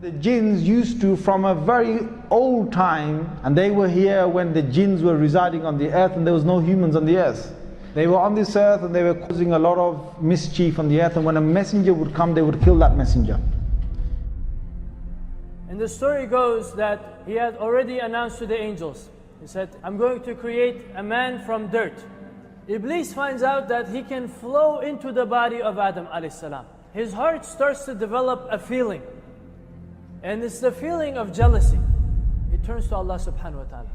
The jinns used to, from a very old time, and they were here when the jinns were residing on the earth and there was no humans on the earth. They were on this earth and they were causing a lot of mischief on the earth, and when a messenger would come, they would kill that messenger. And the story goes that he had already announced to the angels. He said, I'm going to create a man from dirt. Iblis finds out that he can flow into the body of Adam alayhi salam. His heart starts to develop a feeling. And it's the feeling of jealousy. He turns to Allah subhanahu wa ta'ala.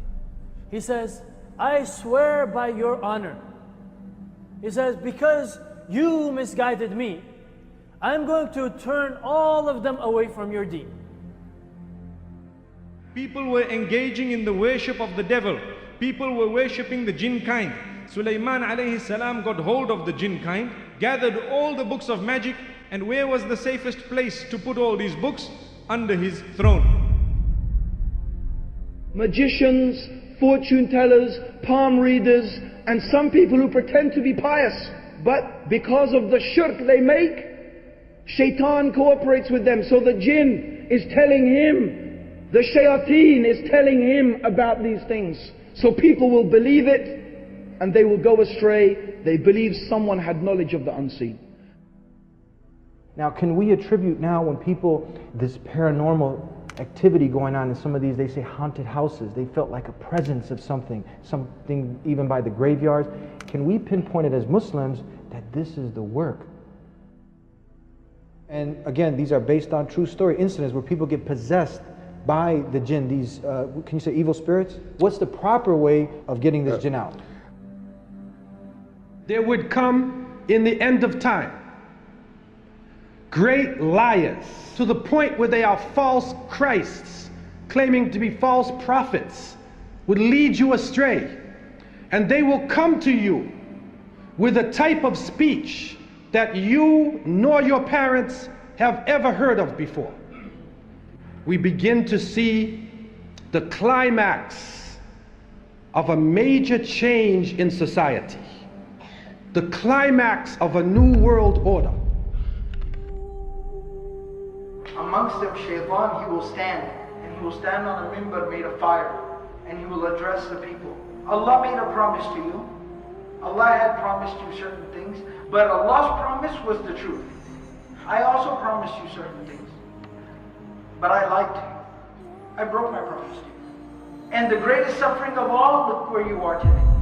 He says, I swear by your honor. He says, because you misguided me, I'm going to turn all of them away from your deen. People were engaging in the worship of the devil. People were worshipping the jinn kind. Sulaiman alayhi salam got hold of the jinn kind, gathered all the books of magic, and where was the safest place to put all these books? Under his throne. Magicians, fortune tellers, palm readers, and some people who pretend to be pious, but because of the shirk they make, shaitan cooperates with them. So the jinn is telling him, the shayateen is telling him about these things. So people will believe it and they will go astray. They believe someone had knowledge of the unseen. Now, can we attribute now when people, this paranormal activity going on in some of these, they say haunted houses, they felt like a presence of something even by the graveyards. Can we pinpoint it as Muslims that this is the work? And again, these are based on true story incidents where people get possessed by the jinn, these, can you say evil spirits? What's the proper way of getting this jinn out? There would come in the end of time great liars, to the point where they are false Christs, claiming to be false prophets, would lead you astray. And they will come to you with a type of speech that you nor your parents have ever heard of before. We begin to see the climax of a major change in society, the climax of a new world order. Amongst them, Shaitan, he will stand, and he will stand on a minbar made of fire, and he will address the people. Allah made a promise to you. Allah had promised you certain things, but Allah's promise was the truth. I also promised you certain things, but I lied to you. I broke my promise to you. And the greatest suffering of all, look where you are today.